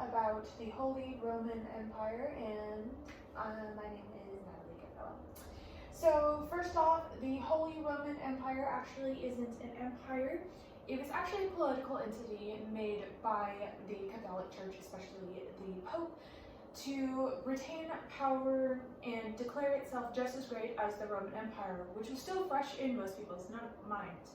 about the Holy Roman Empire, and my name is Natalie Capella. So first off, the Holy Roman Empire actually isn't an empire. It was actually a political entity made by the Catholic Church, especially the Pope, to retain power and declare itself just as great as the Roman Empire, which was still fresh in most people's minds.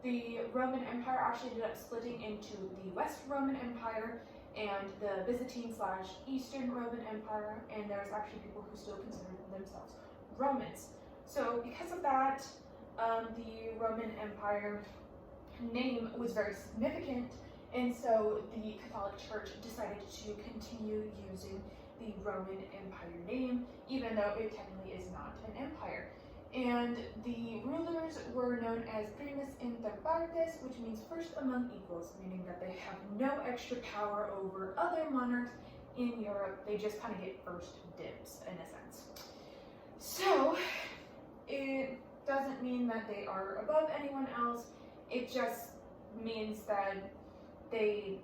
The Roman Empire actually ended up splitting into the West Roman Empire and the Byzantine/Eastern Roman Empire, and there's actually people who still consider themselves Romans. So because of that, the Roman Empire name was very significant, and so the Catholic Church decided to continue using the Roman Empire name, even though it technically is not an empire. And the rulers were known as primus inter partes, which means first among equals, meaning that they have no extra power over other monarchs in Europe. They just kind of get first dibs, in a sense. So, it doesn't mean that they are above anyone else. It just means that they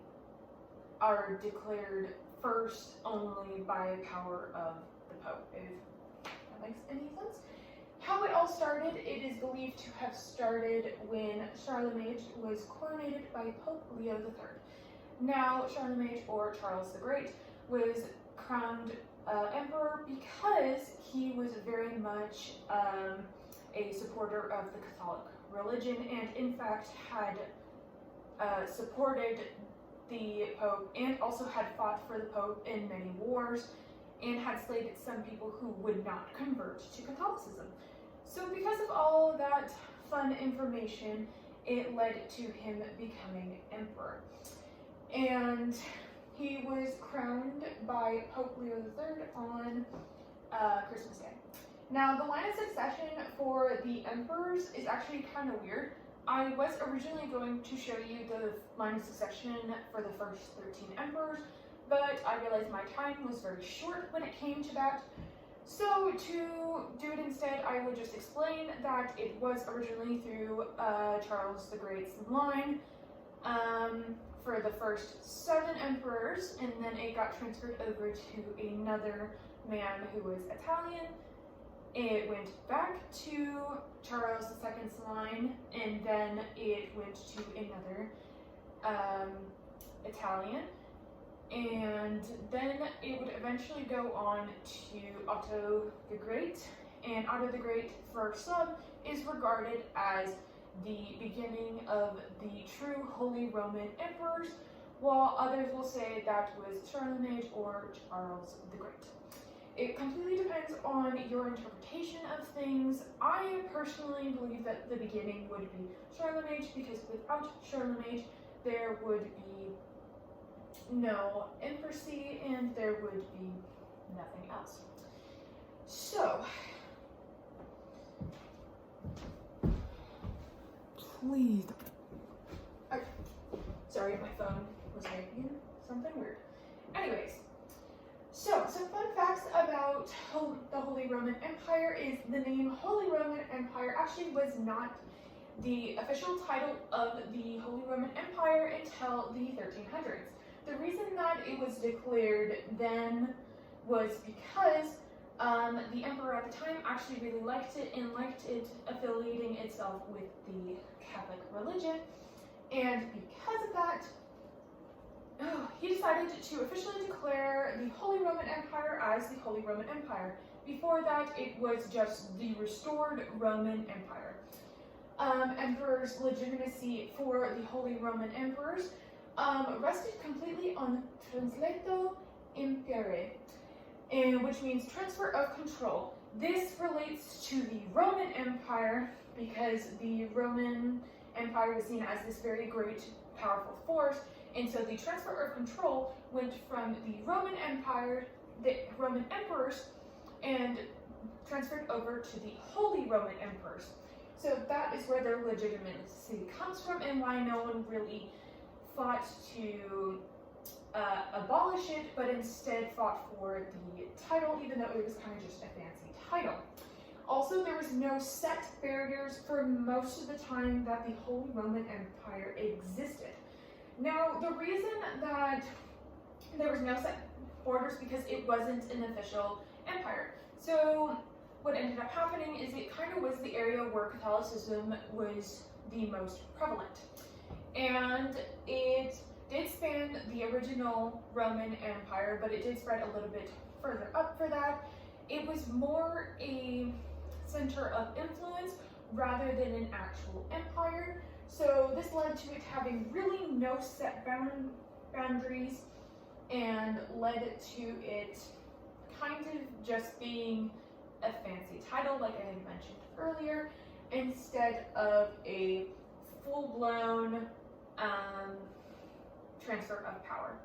are declared first only by power of the Pope, if that makes any sense. How it all started, it is believed to have started when Charlemagne was coronated by Pope Leo III. Now, Charlemagne, or Charles the Great, was crowned emperor because he was very much a supporter of the Catholic religion, and in fact had supported the Pope and also had fought for the Pope in many wars and had slated some people who would not convert to Catholicism. So because of all of that fun information, it led to him becoming emperor. And he was crowned by Pope Leo III on Christmas Day. Now, the line of succession for the emperors is actually kind of weird. I was originally going to show you the line of succession for the first 13 emperors, but I realized my time was very short when it came to that. So to do it instead, I will just explain that it was originally through Charles the Great's line for the first 7 emperors, and then it got transferred over to another man who was Italian. It went back to Charles II's line, and then it went to another Italian, and then it would eventually go on to Otto the Great, and Otto the Great for some is regarded as the beginning of the true Holy Roman Emperors, while others will say that was Charlemagne or Charles the Great. It completely depends on your interpretation of things. I personally believe that the beginning would be Charlemagne, because without Charlemagne, there would be no emperorcy and there would be nothing else. So, please. Okay. Sorry, my phone was making something weird. Anyways. So, some fun facts about the Holy Roman Empire is the name Holy Roman Empire actually was not the official title of the Holy Roman Empire until the 1300s. The reason that it was declared then was because the emperor at the time actually really liked it and liked it affiliating itself with the Catholic religion, and because of that, he decided to officially declare the Holy Roman Empire as the Holy Roman Empire. Before that, it was just the restored Roman Empire. Emperors' legitimacy for the Holy Roman Emperors rested completely on transleto impere, which means transfer of control. This relates to the Roman Empire because the Roman Empire was seen as this very great, powerful force. And so the transfer of control went from the Roman Empire, the Roman emperors, and transferred over to the Holy Roman Emperors. So that is where their legitimacy comes from, and why no one really fought to abolish it, but instead fought for the title, even though it was kind of just a fancy title. Also, there was no set barriers for most of the time that the Holy Roman Empire existed. Now, the reason that there was no set borders because it wasn't an official empire. So what ended up happening is it kind of was the area where Catholicism was the most prevalent. And it did span the original Roman Empire, but it did spread a little bit further up for that. It was more a center of influence rather than an actual empire. So this led to it having really no set boundaries and led to it kind of just being a fancy title, like I had mentioned earlier, instead of a full-blown transfer of power.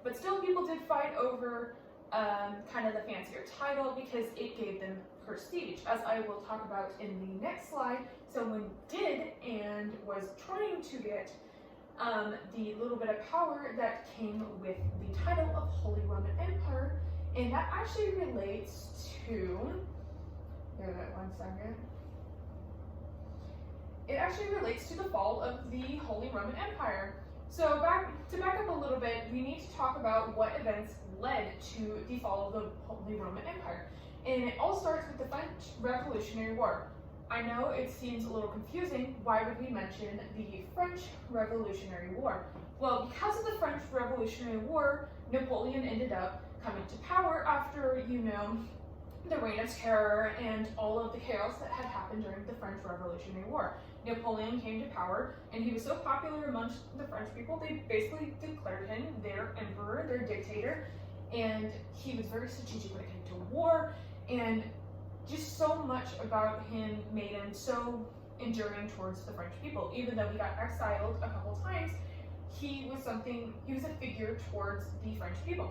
But still, people did fight over kind of the fancier title because it gave them prestige, as I will talk about in the next slide. Someone did and was trying to get the little bit of power that came with the title of Holy Roman Empire, and that actually relates to, bear that 1 second. It actually relates to the fall of the Holy Roman Empire. So to back up a little bit, we need to talk about what events led to the fall of the Holy Roman Empire. And it all starts with the French Revolutionary War. I know it seems a little confusing. Why would we mention the French Revolutionary War? Well, because of the French Revolutionary War, Napoleon ended up coming to power after, the Reign of Terror and all of the chaos that had happened during the French Revolutionary War. Napoleon came to power, and he was so popular amongst the French people, they basically declared him their emperor, their dictator, and he was very strategic when it came to war, and just so much about him made him so enduring towards the French people. Even though he got exiled a couple times, he was a figure towards the French people.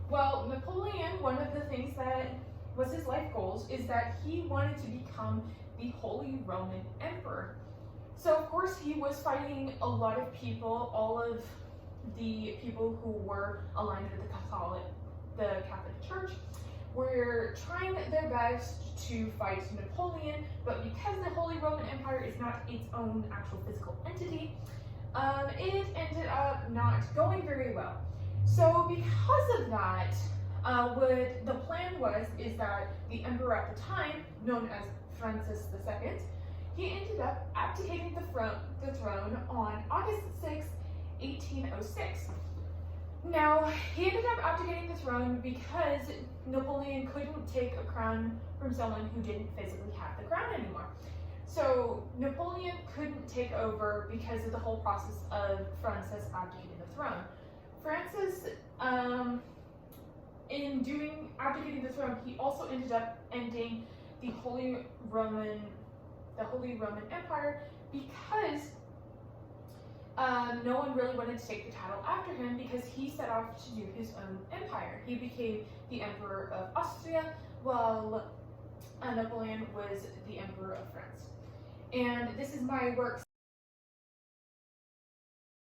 Well, Napoleon, one of the things that was his life goals is that he wanted to become the Holy Roman Emperor. So of course he was fighting a lot of people, all of the people who were aligned with the Catholic Church were trying their best to fight Napoleon, but because the Holy Roman Empire is not its own actual physical entity, it ended up not going very well. So because of that, what the plan is that the emperor at the time, known as Francis II, he ended up abdicating the throne on August 6, 1806. Now, he ended up abdicating the throne because Napoleon couldn't take a crown from someone who didn't physically have the crown anymore. So Napoleon couldn't take over because of the whole process of Francis abdicating the throne. Francis, in abdicating the throne, he also ended up ending the Holy Roman Empire because no one really wanted to take the title after him because he set off to do his own empire. He became the Emperor of Austria while Napoleon was the Emperor of France. And this is my work